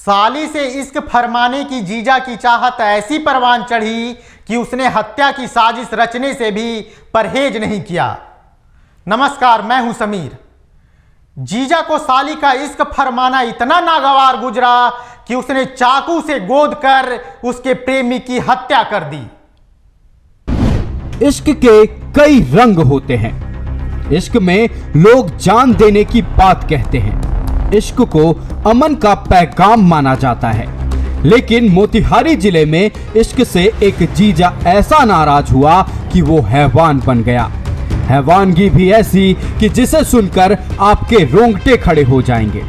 साली से इश्क फरमाने की जीजा की चाहत ऐसी परवान चढ़ी कि उसने हत्या की साजिश रचने से भी परहेज नहीं किया। नमस्कार, मैं हूं समीर। जीजा को साली का इश्क फरमाना इतना नागवार गुजरा कि उसने चाकू से गोद कर उसके प्रेमी की हत्या कर दी। इश्क के कई रंग होते हैं। इश्क में लोग जान देने की बात कहते हैं। इश्क को अमन का पैगाम माना जाता है, लेकिन मोतिहारी जिले में इश्क से एक जीजा ऐसा नाराज हुआ कि वो हैवान बन गया। हैवानगी भी ऐसी कि जिसे सुनकर आपके रोंगटे खड़े हो जाएंगे।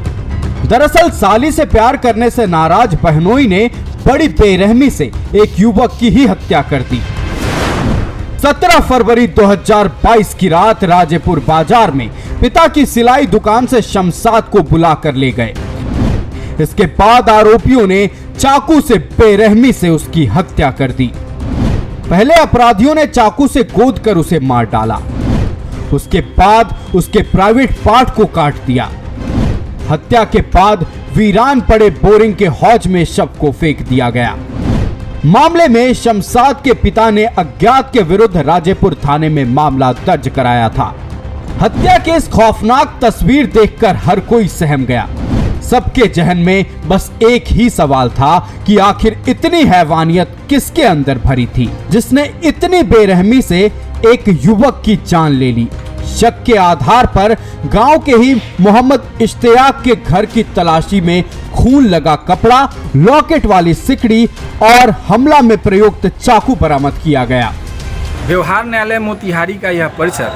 दरअसल साली से प्यार करने से नाराज बहनोई ने बड़ी बेरहमी से एक युवक की ही हत्या कर दी। 17 फरवरी 2022 की रात राजेपुर बाजार में पिता की सिलाई दुकान से शमशाद को बुलाकर ले गए। इसके बाद आरोपियों ने चाकू से बेरहमी से उसकी हत्या कर दी। पहले अपराधियों ने चाकू से गोद कर उसे मार डाला। उसके बाद उसके प्राइवेट पार्ट को काट दिया। हत्या के बाद वीरान पड़े बोरिंग के हौज में शव को फेंक दिया गया। मामले में शमशाद के पिता ने अज्ञात के विरुद्ध राजेपुर थाने में मामला दर्ज कराया था। हत्या की इस खौफनाक तस्वीर देखकर हर कोई सहम गया। सबके जहन में बस एक ही सवाल था कि आखिर इतनी हैवानियत किसके अंदर भरी थी, जिसने इतनी बेरहमी से एक युवक की जान ले ली। शक के आधार पर गांव के ही मोहम्मद इश्तियाक के घर की तलाशी में खून लगा कपड़ा, लॉकेट वाली सिकड़ी और हमला में प्रयुक्त चाकू बरामद किया गया। व्यवहार न्यायालय मोतिहारी का यह परिसर,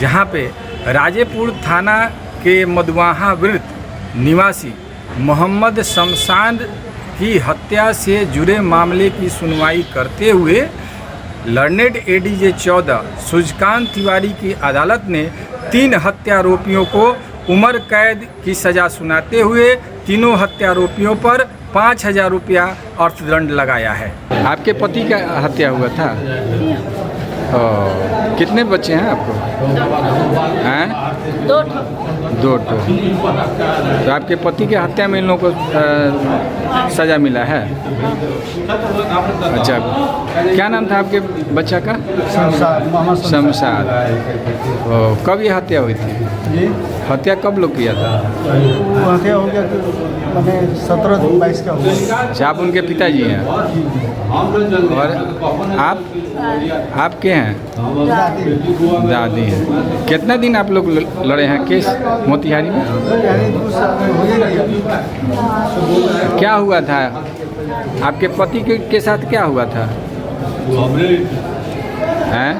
जहां पे राजेपुर थाना के मधुआहा वृत्त निवासी मोहम्मद शमशाद की हत्या से जुड़े मामले की सुनवाई करते हुए लर्नेड एडीजे 14 सूर्यकांत तिवारी की अदालत ने 3 हत्यारोपियों को उम्र कैद की सजा सुनाते हुए तीनों हत्यारोपियों पर 5,000 रुपया अर्थदंड लगाया है। आपके पति का हत्या हुआ था? कितने बच्चे हैं आपको? हैं? 2 तो आपके पति के हत्या में इन लोगों को सजा मिला है? अच्छा, क्या नाम था आपके बच्चा का? शमशाद। कब ये हत्या हुई थी? हत्या कब लोग किया था? हत्या हो गया मैंने 17-22 का हो गया। अच्छा, आप उनके पिताजी हैं और आप के हैं? दादी हैं। कितना दिन आप लोग लड़े हैं केस मोतिहारी में? क्या हुआ था आपके पति के साथ? क्या हुआ था? हैं?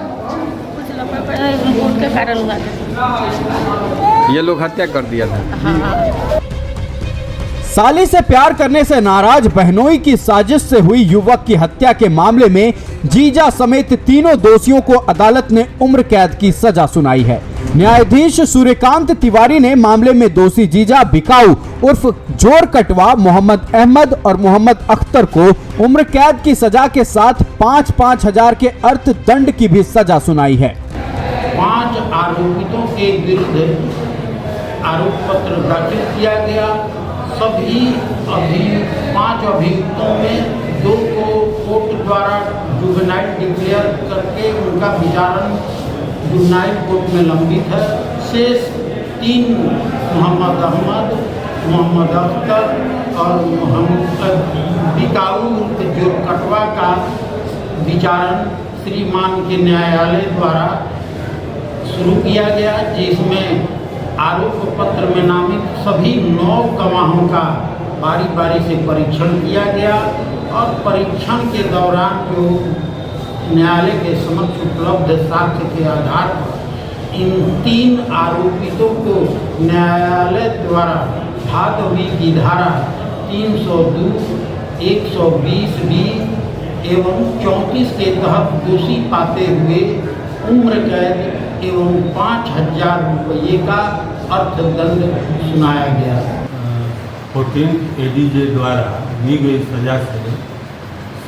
के कारण हुआ था। ये लोग हत्या कर दिया था। साली से प्यार करने से नाराज बहनोई की साजिश से हुई युवक की हत्या के मामले में जीजा समेत तीनों दोषियों को अदालत ने उम्र कैद की सजा सुनाई है। न्यायाधीश सूर्यकांत तिवारी ने मामले में दोषी जीजा बिकाऊ उर्फ जोर कटवा, मोहम्मद अहमद और मोहम्मद अख्तर को उम्र कैद की सजा के साथ 5-5 हजार के अर्थदंड की भी सजा सुनाई है। 5 आरोपितों के विरुद्ध आरोप पत्र दाखिल किया गया। सभी 5 अभियुक्तों में 2 को कोर्ट द्वारा जुवेनाइल डिक्लेयर करके उनका विचारण जुवेनाइल कोर्ट में लंबित है। शेष 3 मोहम्मद अहमद, मोहम्मद अख्तर और मोहम्मद बिकाऊ जो कटवा का विचारण श्रीमान के न्यायालय द्वारा शुरू किया गया, जिसमें आरोप पत्र में नामित सभी 9 गवाहों का बारी बारी से परीक्षण किया गया और परीक्षण के दौरान जो न्यायालय के समक्ष उपलब्ध साक्ष्य के आधार पर इन 3 आरोपितों को न्यायालय द्वारा भागवी की धारा 302, 120 बी एवं 34 के तहत दोषी पाते हुए उम्र कैद एवं 5,000 रुपये का अर्थदंड सुनाया गया। 14 एडीजे द्वारा दी गई सजा से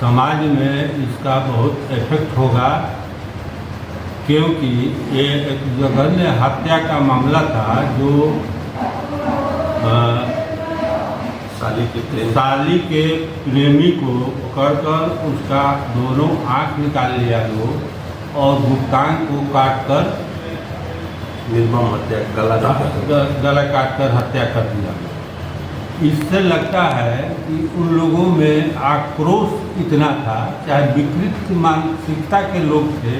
समाज में इसका बहुत इफेक्ट होगा, क्योंकि ये एक जघन्य हत्या का मामला था जो साली के प्रेमी को पकड़कर उसका दोनों आँख निकाल लिया लोग और भुगतान को काटकर निर्मम हत्या गला काटकर हत्या कर दिया। इससे लगता है कि उन लोगों में आक्रोश इतना था, चाहे विकृत मानसिकता के लोग थे,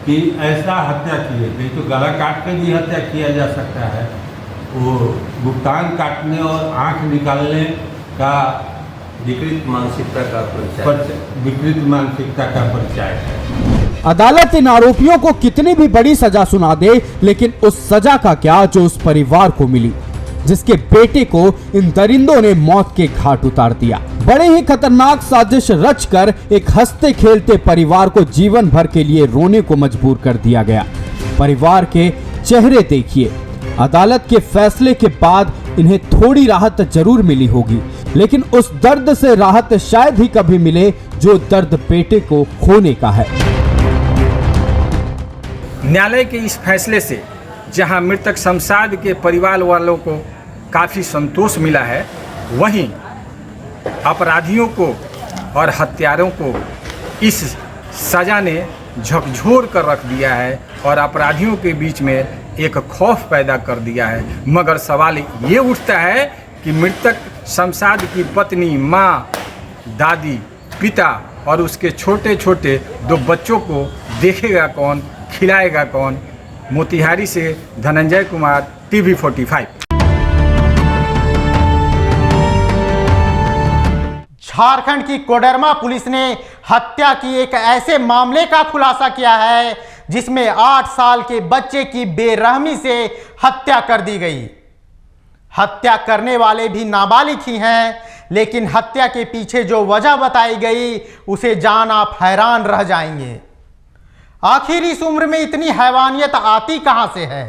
कि ऐसा हत्या किए थे। तो गला काट के भी हत्या किया जा सकता है, वो भुगतान काटने और आँख निकालने का विकृत मानसिकता का परिचय है। अदालत इन आरोपियों को कितनी भी बड़ी सजा सुना दे, लेकिन उस सजा का क्या जो उस परिवार को मिली, जिसके बेटे को इन दरिंदों ने मौत के घाट उतार दिया। बड़े ही खतरनाक साजिश रचकर एक हंसते खेलते परिवार को जीवन भर के लिए रोने को मजबूर कर दिया गया। परिवार के चेहरे देखिए। अदालत के फैसले के बाद इन्हें थोड़ी राहत जरूर मिली होगी, लेकिन उस दर्द से राहत शायद ही कभी मिले जो दर्द बेटे को खोने का है। न्यायालय के इस फैसले से जहां मृतक शमशाद के परिवार वालों को काफ़ी संतोष मिला है, वहीं अपराधियों को और हत्यारों को इस सज़ा ने झकझोर कर रख दिया है और अपराधियों के बीच में एक खौफ पैदा कर दिया है। मगर सवाल ये उठता है कि मृतक शमशाद की पत्नी, माँ, दादी, पिता और उसके छोटे छोटे 2 बच्चों को देखेगा कौन, खिलाएगा कौन। मोतिहारी से धनंजय कुमार, TV45। झारखंड की कोडरमा पुलिस ने हत्या की एक ऐसे मामले का खुलासा किया है जिसमें 8 साल के बच्चे की बेरहमी से हत्या कर दी गई। हत्या करने वाले भी नाबालिग ही हैं, लेकिन हत्या के पीछे जो वजह बताई गई उसे जान आप हैरान रह जाएंगे। आखिर इस उम्र में इतनी हैवानियत आती कहां से है,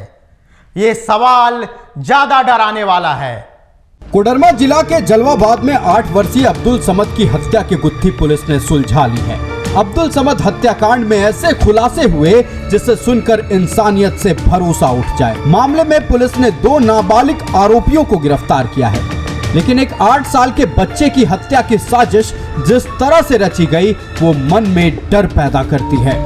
ये सवाल ज्यादा डराने वाला है। कोडरमा जिला के जलवाबाद में 8 वर्षीय अब्दुल समद की हत्या की गुत्थी पुलिस ने सुलझा ली है। अब्दुल समद हत्याकांड में ऐसे खुलासे हुए जिससे सुनकर इंसानियत से भरोसा उठ जाए। मामले में पुलिस ने 2 नाबालिग आरोपियों को गिरफ्तार किया है, लेकिन एक 8 साल के बच्चे की हत्या की साजिश जिस तरह से रची गई वो मन में डर पैदा करती है।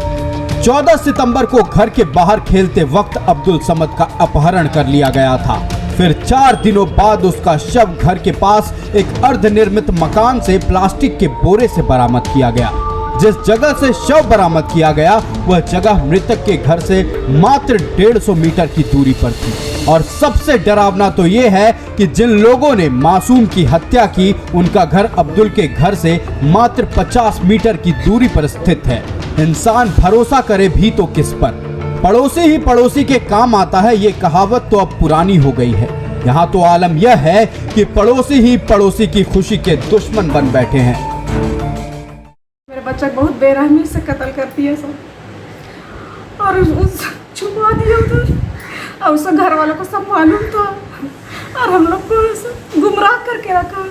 14 सितंबर को घर के बाहर खेलते वक्त अब्दुल समद का अपहरण कर लिया गया था। फिर 4 दिनों बाद उसका शव घर के पास एक अर्धनिर्मित मकान से प्लास्टिक के बोरे से बरामद किया गया। जिस जगह से शव बरामद किया गया वह जगह मृतक के घर से मात्र 150 मीटर की दूरी पर थी। और सबसे डरावना तो ये है कि जिन लोगों ने मासूम की हत्या की उनका घर अब्दुल के घर से मात्र 50 मीटर की दूरी पर स्थित है। इंसान भरोसा करे भी तो किस पर। पड़ोसी ही पड़ोसी के काम आता है, ये कहावत तो अब पुरानी हो गई है। यहाँ तो आलम यह है कि पड़ोसी ही पड़ोसी की खुशी के दुश्मन बन बैठे हैं। मेरे बच्चा बहुत बेरहमी से कत्ल करती है सब, और उस छुपा दिया उधर, और उसके घर वालों को सब मालूम था, और हम लोग को गुमराह करके रखा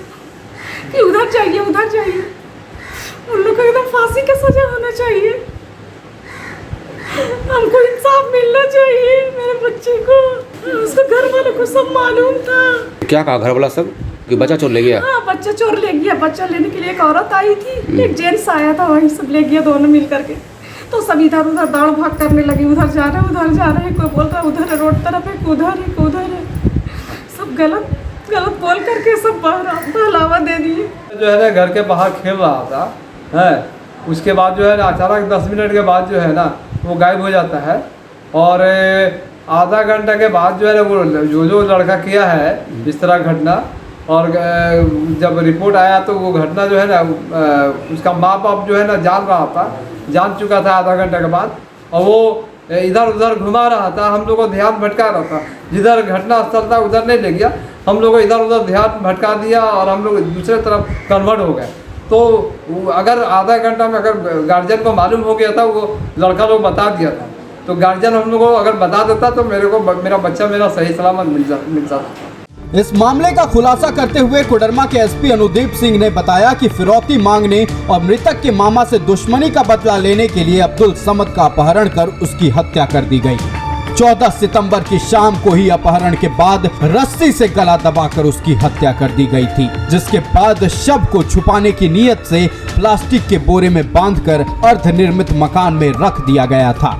कि उधर जाइए उधर जाइए। उन लोग को एकदम फांसी का सजा होना चाहिए, हमको इंसाफ मिलना चाहिए मेरे बच्चे को। उसके घर वालों को सब मालूम था। क्या कहा घर वाला सब कि बच्चा चोर ले गया? हाँ, बच्चा चोर ले गया। बच्चा लेने के लिए एक औरत आई थी, एक जेंट्स आया था, वही सब ले गया दोनों मिल करके। तो सब इधर उधर दौड़ भाग करने लगी, उधर जा रहे उधर जा रहे, कोई बोल रहा उधर है रोड तरफ है, उधर है। सब गलत बोल करके सब बहलावा दे दिए। जो है ना घर के बाहर खेल रहा था है, उसके बाद जो है ना अचानक 10 मिनट के बाद जो है ना वो गायब हो जाता है। और आधा घंटा के बाद जो है ना वो जो लड़का किया है इस तरह घटना, और जब रिपोर्ट आया तो वो घटना जो है ना उसका माँ बाप जो है ना जान चुका था आधा घंटा के बाद, और वो इधर उधर घुमा रहा था, हम लोग को ध्यान भटका रहा था। जिधर घटना स्थल था उधर नहीं ले गया, हम लोग को इधर उधर ध्यान भटका दिया और हम लोग दूसरे तरफ कन्वर्ट हो गए। तो अगर आधा घंटा में अगर गार्जियन को मालूम हो गया था, वो लड़का लोग बता दिया था, तो गार्जियन हम लोग को अगर बता देता तो मेरा बच्चा मेरा सही सलामत मिल जाता। इस मामले का खुलासा करते हुए कोडरमा के एसपी अनुदीप सिंह ने बताया कि फिरौती मांगने और मृतक के मामा से दुश्मनी का बदला लेने के लिए अब्दुल समद का अपहरण कर उसकी हत्या कर दी गई। 14 सितंबर की शाम को ही अपहरण के बाद रस्सी से गला दबाकर उसकी हत्या कर दी गई थी, जिसके बाद शव को छुपाने की नीयत से प्लास्टिक के बोरे में बांधकर अर्धनिर्मित मकान में रख दिया गया था।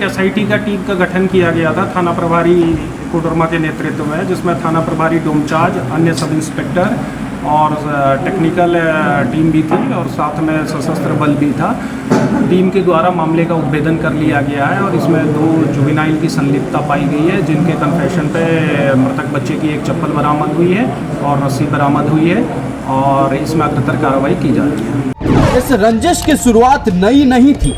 एसआईटी का टीम का गठन किया गया था थाना प्रभारी कोडरमा के नेतृत्व में, जिसमें थाना प्रभारी डोमचार्ज, अन्य सब इंस्पेक्टर और टेक्निकल टीम भी थी और साथ में सशस्त्र बल भी था। टीम के द्वारा मामले का उद्भेदन कर लिया गया है और इसमें 2 जुवेनाइल की संलिप्तता पाई गई है, जिनके कन्फेशन पे मृतक बच्चे की एक चप्पल बरामद हुई है और रस्सी बरामद हुई है और इसमें अग्रतर कार्रवाई की जा रही है। इस रंजिश की शुरुआत नई नहीं थी।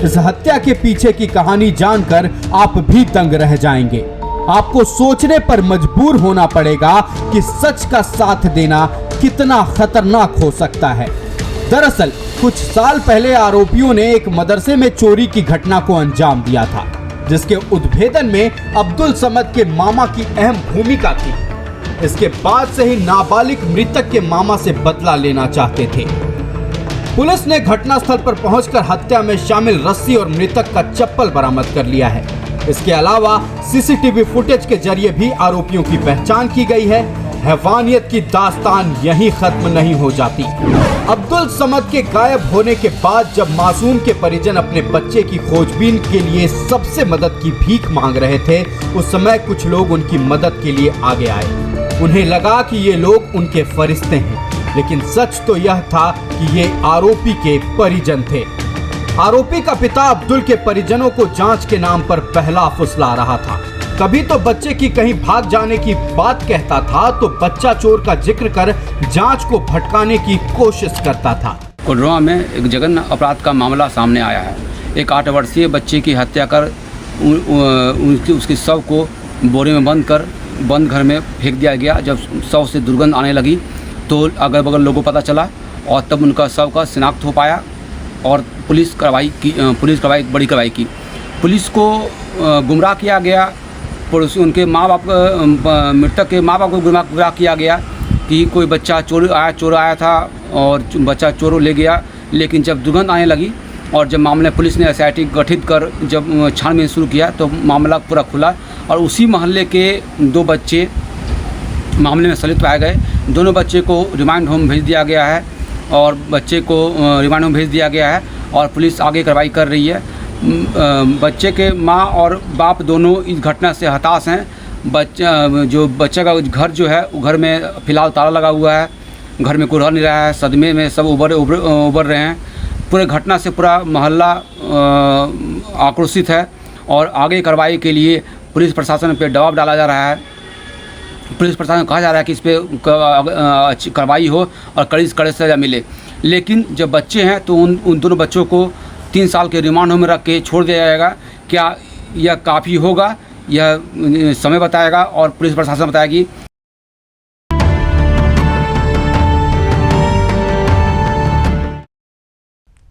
इस हत्या के पीछे की कहानी जानकर आप भी दंग रह जाएंगे। आपको सोचने पर मजबूर होना पड़ेगा कि सच का साथ देना कितना खतरनाक हो सकता है। दरअसल कुछ साल पहले आरोपियों ने एक मदरसे में चोरी की घटना को अंजाम दिया था, जिसके उद्भेदन में अब्दुल समद के मामा की अहम भूमिका थी। इसके बाद से ही नाबालिग मृतक के मामा से बदला लेना चाहते थे। पुलिस ने घटनास्थल पर पहुंचकर हत्या में शामिल रस्सी और मृतक का चप्पल बरामद कर लिया है। इसके अलावा सीसीटीवी फुटेज के जरिए भी आरोपियों की पहचान की गई है। हैवानियत की दास्तान यहीं खत्म नहीं हो जाती। अब्दुल समद के गायब होने के बाद जब मासूम के परिजन अपने बच्चे की खोजबीन के लिए सबसे मदद की भीख मांग रहे थे, उस समय कुछ लोग उनकी मदद के लिए आगे आए। उन्हें लगा कि ये लोग उनके फरिश्ते हैं, लेकिन सच तो यह था कि ये आरोपी के परिजन थे। आरोपी का पिता अब्दुल के परिजनों को जांच के नाम पर पहला फुसला रहा था। कभी तो बच्चे की कहीं भाग जाने की बात कहता था, तो बच्चा चोर का जिक्र कर जांच को भटकाने की कोशिश करता था। कोडरमा में एक जघन्य अपराध का मामला सामने आया है। एक 8 वर्षीय बच्चे की हत्या कर उसके शव को बोरे में बंद घर में फेंक दिया गया। जब शव से दुर्गंध आने लगी तो अगल बगल लोगों को पता चला और तब उनका शव का शिनाख्त हो पाया और पुलिस बड़ी कार्रवाई की। पुलिस को गुमराह किया गया, पड़ोसी उनके माँ बाप, मृतक के माँ बाप को गुमराह किया गया कि कोई बच्चा चोर आया था और बच्चा चोर ले गया। लेकिन जब दुर्गंध आने लगी और जब मामले पुलिस ने एसआईटी गठित कर जब छानबीन शुरू किया तो मामला पूरा खुला और उसी मोहल्ले के 2 बच्चे मामले में संलिप्त पाए गए। दोनों बच्चे को रिमांड होम भेज दिया गया है और पुलिस आगे कार्रवाई कर रही है। बच्चे के माँ और बाप दोनों इस घटना से हताश हैं। बच्चे का घर जो है वो घर में फिलहाल ताला लगा हुआ है, घर में कोई रह नहीं रहा है, सदमे में सब उबर रहे हैं। पूरे घटना से पूरा मोहल्ला आक्रोशित है और आगे कार्रवाई के लिए पुलिस प्रशासन पे दबाव डाला जा रहा है। पुलिस प्रशासन को कहा जा रहा है कि इस पर अच्छी कार्रवाई हो और कड़ी से कड़ी सजा मिले। लेकिन जब बच्चे हैं तो उन दोनों बच्चों को 3 साल के रिमांड होम में रख के छोड़ दिया जाएगा। क्या यह काफ़ी होगा, यह समय बताएगा और पुलिस प्रशासन बताएगी।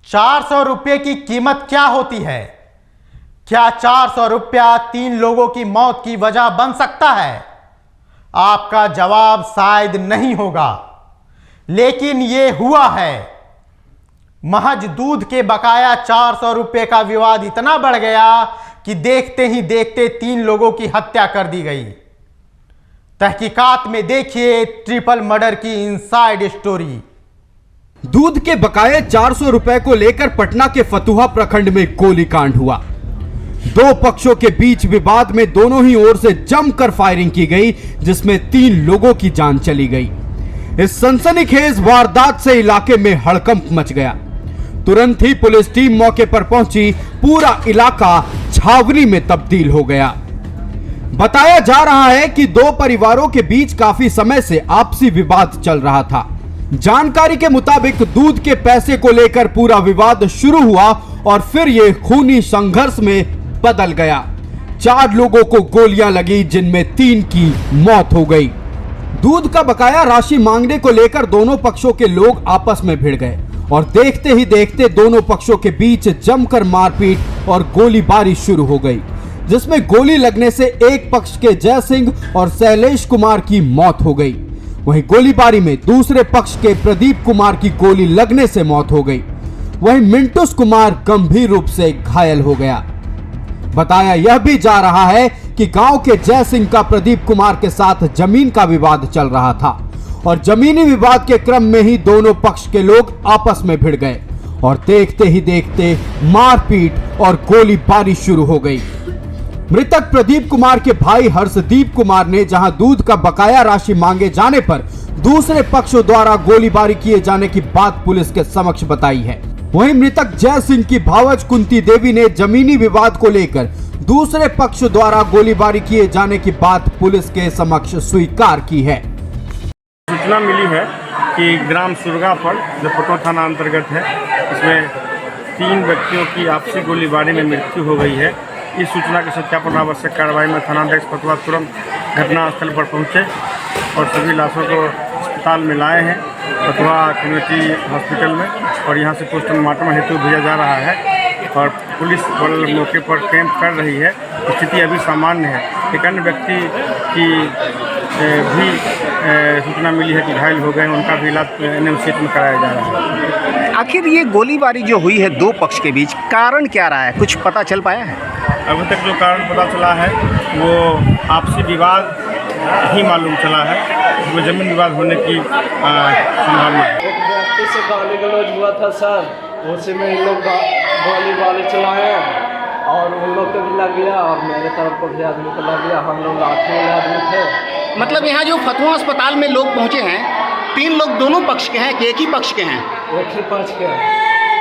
400 रुपये की कीमत क्या होती है? क्या 400 रुपया 3 लोगों की मौत की वजह बन सकता है? आपका जवाब शायद नहीं होगा, लेकिन ये हुआ है। महज दूध के बकाया 400 रुपये का विवाद इतना बढ़ गया कि देखते ही देखते 3 लोगों की हत्या कर दी गई। तहकीकात में देखिए ट्रिपल मर्डर की इनसाइड स्टोरी। दूध के बकाये 400 रुपए को लेकर पटना के फतुहा प्रखंड में गोलीकांड हुआ। 2 पक्षों के बीच विवाद में दोनों ही ओर से जमकर फायरिंग की गई, जिसमें 3 लोगों की जान चली गई। इस सनसनीखेज वारदात से इलाके में हड़कंप मच गया। तुरंत ही पुलिस टीम मौके पर पहुंची, पूरा इलाका छावनी में तब्दील हो गया। बताया जा रहा है कि 2 परिवारों के बीच काफी समय से आपसी विवाद चल रहा था। जानकारी के मुताबिक दूध के पैसे को लेकर पूरा विवाद शुरू हुआ और फिर यह खूनी संघर्ष में बदल गया। 4 लोगों को गोलियां लगी, जिनमें 3 की मौत हो गई। दूध का बकाया राशि मांगने को लेकर दोनों पक्षों के लोग आपस में भिड़ गए और देखते ही देखते दोनों पक्षों के बीच जमकर मारपीट और गोलीबारी शुरू हो गई, जिसमें गोली लगने से एक पक्ष के जय सिंह और शैलेश कुमार की मौत हो गई। वहीं गोलीबारी में दूसरे पक्ष के प्रदीप कुमार की गोली लगने से मौत हो गई। वहीं मिंटूस कुमार गंभीर रूप से घायल हो गया। बताया यह भी जा रहा है कि गांव के जय सिंह का प्रदीप कुमार के साथ जमीन का विवाद चल रहा था और जमीनी विवाद के क्रम में ही दोनों पक्ष के लोग आपस में भिड़ गए और देखते ही देखते मारपीट और गोलीबारी शुरू हो गई। मृतक प्रदीप कुमार के भाई हर्षदीप कुमार ने जहां दूध का बकाया राशि मांगे जाने पर दूसरे पक्षों द्वारा गोलीबारी किए जाने की बात पुलिस के समक्ष बताई है। वहीं मृतक जय सिंह की भावज कुंती देवी ने जमीनी विवाद को लेकर दूसरे पक्ष द्वारा गोलीबारी किए जाने की बात पुलिस के समक्ष स्वीकार की है। सूचना मिली है कि ग्राम सुरगापुर जो पटवा थाना अंतर्गत है, इसमें 3 व्यक्तियों की आपसी गोलीबारी में मृत्यु हो गई है। इस सूचना के सत्यापन आवश्यक कार्रवाई में थानाध्यक्ष पटवा तुरंत घटनास्थल पर पहुंचे और सभी लाशों को अस्पताल में लाए हैं, पटवा कम्युनिटी हॉस्पिटल में, और यहां से पोस्टमार्टम हेतु भेजा जा रहा है और पुलिस बल मौके पर कैंप कर रही है। स्थिति अभी सामान्य है। एक अन्य व्यक्ति की भी सूचना मिली है कि घायल हो गए, उनका भी इलाज एनएमसीएच में कराया जा रहा है। आखिर ये गोलीबारी जो हुई है 2 पक्ष के बीच, कारण क्या रहा है, कुछ पता चल पाया है? अभी तक जो कारण पता चला है वो आपसी विवाद ही मालूम चला है, वो जमीन विवाद होने की संभावना है। एक व्यक्ति से गाली गलौज हुआ था सर, उसी में इन लोग गोलीबारी चलाए और उन लोग को भी लग गया और मेरे तरफ को भी आदमी को लग गया। हम लोग लाठी वाले आदमी थे। मतलब यहाँ जो फतवा अस्पताल में लोग पहुँचे हैं, 3 लोग दोनों पक्ष के हैं कि एक ही पक्ष के हैं? एक ही पक्ष के हैं।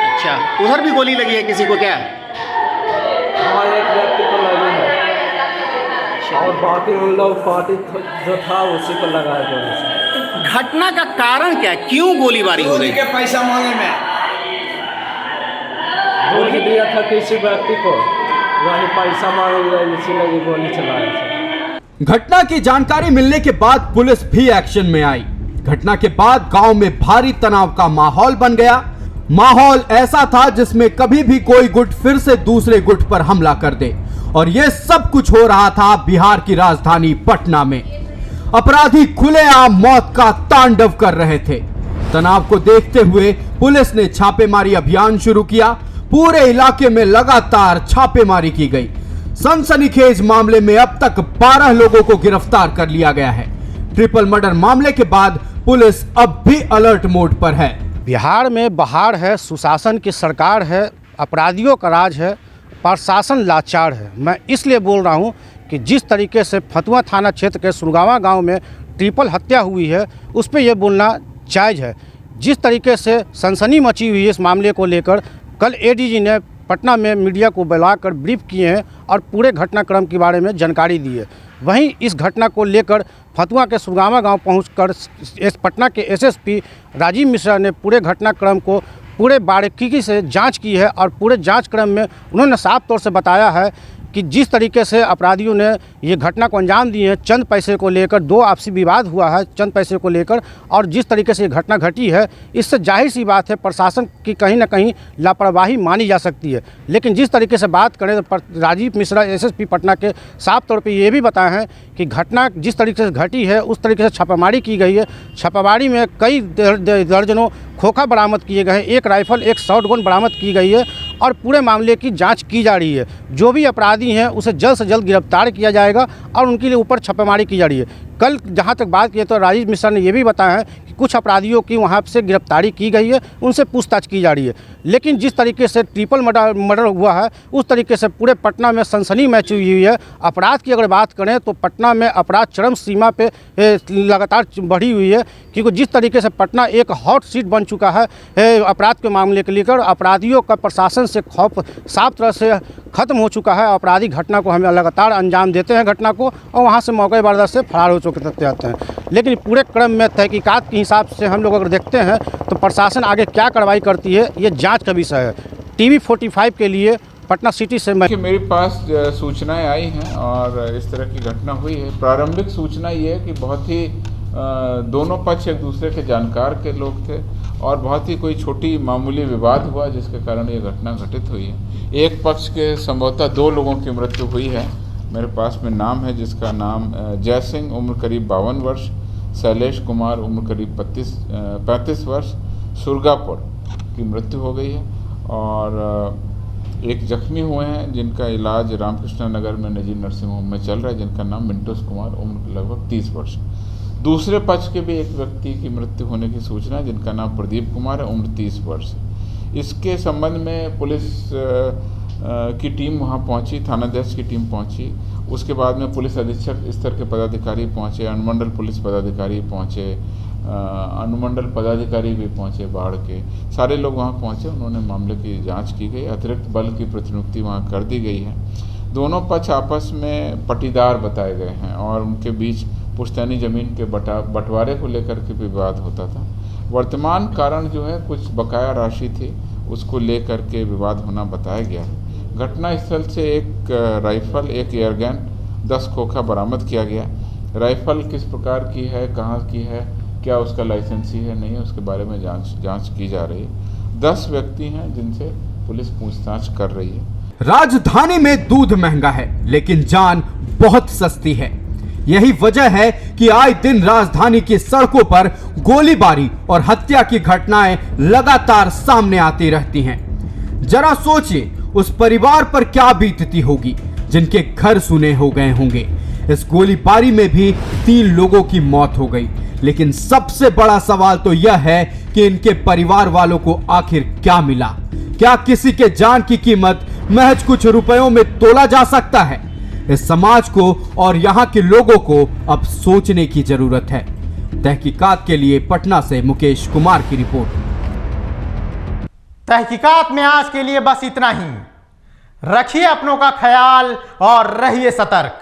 अच्छा, उधर भी गोली लगी है किसी को क्या? हाँ, एक व्यक्ति को लगी है और बाकी उन लोग पार्टी जो था उसी को लगाया गया। घटना का कारण क्या है, क्यों गोलीबारी हो गई? पैसा मांगे में दूध दिया था किसी व्यक्ति को, वही पैसा मांग गया, इसी लगी गोली चलाया। घटना की जानकारी मिलने के बाद पुलिस भी एक्शन में आई। घटना के बाद गांव में भारी तनाव का माहौल बन गया। माहौल ऐसा था जिसमें कभी भी कोई गुट फिर से दूसरे गुट पर हमला कर दे, और यह सब कुछ हो रहा था बिहार की राजधानी पटना में। अपराधी खुलेआम मौत का तांडव कर रहे थे। तनाव को देखते हुए पुलिस ने छापेमारी अभियान शुरू किया। पूरे इलाके में लगातार छापेमारी की गई। सनसनीखेज मामले में अब तक 12 लोगों को गिरफ्तार कर लिया गया है। ट्रिपल मर्डर मामले के बाद पुलिस अब भी अलर्ट मोड पर है। बिहार में बहार है, सुशासन की सरकार है, अपराधियों का राज है, प्रशासन लाचार है। मैं इसलिए बोल रहा हूं कि जिस तरीके से फतवा थाना क्षेत्र के सुरगावा गांव में ट्रिपल हत्या हुई है, उस पर यह बोलना जायज़ है। जिस तरीके से सनसनी मची हुई है इस मामले को लेकर, कल एडीजी ने पटना में मीडिया को बुलाकर ब्रीफ किए हैं और पूरे घटनाक्रम के बारे में जानकारी दी है। वहीं इस घटना को लेकर फतवा के सुरगावा गांव पहुंचकर पटना के एसएसपी राजीव मिश्रा ने पूरे घटनाक्रम को पूरे बारीकी से जांच की है और पूरे जांच क्रम में उन्होंने साफ तौर से बताया है कि जिस तरीके से अपराधियों ने ये घटना को अंजाम दिए हैं, चंद पैसे को लेकर 2 आपसी विवाद हुआ है चंद पैसे को लेकर, और जिस तरीके से ये घटना घटी है, इससे जाहिर सी बात है प्रशासन की कहीं ना कहीं लापरवाही मानी जा सकती है। लेकिन जिस तरीके से बात करें तो राजीव मिश्रा एसएसपी पटना के साफ तौर पर ये भी बताए हैं कि घटना जिस तरीके से घटी है उस तरीके से छापामारी की गई है। छापामारी में कई दर्जनों खोखा बरामद किए गए हैं, 1 राइफल 1 शॉटगन बरामद की गई है और पूरे मामले की जांच की जा रही है। जो भी अपराधी हैं उसे जल्द से जल्द गिरफ्तार किया जाएगा और उनके लिए ऊपर छापेमारी की जा रही है। कल जहां तक बात की तो राजीव मिश्रा ने यह भी बताया है कि कुछ अपराधियों की वहां से गिरफ्तारी की गई है, उनसे पूछताछ की जा रही है। लेकिन जिस तरीके से ट्रिपल मर्डर हुआ है उस तरीके से पूरे पटना में सनसनी मची हुई है। अपराध की अगर बात करें तो पटना में अपराध चरम सीमा पे लगातार बढ़ी हुई है, क्योंकि जिस तरीके से पटना एक हॉट सीट बन चुका है अपराध के मामले को लेकर, अपराधियों का प्रशासन से खौफ साफ तरह से खत्म हो चुका है। अपराधी घटना को हमें लगातार अंजाम देते हैं घटना को और वहाँ से मौके वारदात से फरार हो चुके आते हैं। लेकिन पूरे क्रम में तहकीकात के हिसाब से हम लोग अगर देखते हैं तो प्रशासन आगे क्या कार्रवाई करती है ये जांच का विषय है। टीवी 45 के लिए पटना सिटी से मैं मेरे पास सूचनाएं आई हैं और इस तरह की घटना हुई है। प्रारंभिक सूचना ये है कि बहुत ही दोनों पक्ष एक दूसरे के जानकार के लोग थे और बहुत ही कोई छोटी मामूली विवाद हुआ जिसके कारण ये घटना घटित हुई है। एक पक्ष के संभवतः 2 लोगों की मृत्यु हुई है। मेरे पास में नाम है जिसका नाम जय सिंह उम्र करीब 52 वर्ष, शैलेश कुमार उम्र करीब 35 वर्ष, सुरगापुर की मृत्यु हो गई है। और एक जख्मी हुए हैं जिनका इलाज रामकृष्ण नगर में निजी नर्सिंग होम में चल रहा है, जिनका नाम मिंटोस कुमार, उम्र लगभग 30 वर्ष। दूसरे पक्ष के भी एक व्यक्ति की मृत्यु होने की सूचना है, जिनका नाम प्रदीप कुमार है, उम्र 30 वर्ष। इसके संबंध में पुलिस की टीम वहां पहुंची, थानाध्यक्ष की टीम पहुंची। उसके बाद में पुलिस अधीक्षक स्तर के पदाधिकारी पहुंचे, अनुमंडल पुलिस पदाधिकारी पहुंचे, अनुमंडल पदाधिकारी भी पहुंचे बाढ़ के, सारे लोग वहां पहुंचे। उन्होंने मामले की जांच की गई, अतिरिक्त बल की प्रतिनियुक्ति वहां कर दी गई है। दोनों पक्ष आपस में पटीदार बताए गए हैं और उनके बीच पुश्तैनी जमीन के बंटवारे को लेकर के विवाद होता था। वर्तमान कारण जो है कुछ बकाया राशि थी, उसको लेकर के विवाद होना बताया गया है। घटनास्थल से एक राइफल, एक एयरगन, 10 खोखा बरामद किया गया। राइफल किस प्रकार की है, कहाँ की है, क्या उसका लाइसेंसी है नहीं, उसके बारे में जांच की जा रही है। 10 व्यक्ति हैं जिनसे पुलिस पूछताछ कर रही है। राजधानी में दूध महंगा है लेकिन जान बहुत सस्ती है। यही वजह है कि आए दिन राजधानी की सड़कों पर गोलीबारी और हत्या की घटनाएं लगातार सामने आती रहती हैं। जरा सोचिए उस परिवार पर क्या बीतती होगी जिनके घर सुने हो गए होंगे। इस गोलीबारी में भी 3 लोगों की मौत हो गई, लेकिन सबसे बड़ा सवाल तो यह है कि इनके परिवार वालों को आखिर क्या मिला। क्या किसी के जान की कीमत महज कुछ रुपयों में तोला जा सकता है? इस समाज को और यहाँ के लोगों को अब सोचने की जरूरत है। तहकीकात के लिए पटना से मुकेश कुमार की रिपोर्ट। तहकीकात में आज के लिए बस इतना ही। रखिए अपनों का ख्याल और रहिए सतर्क।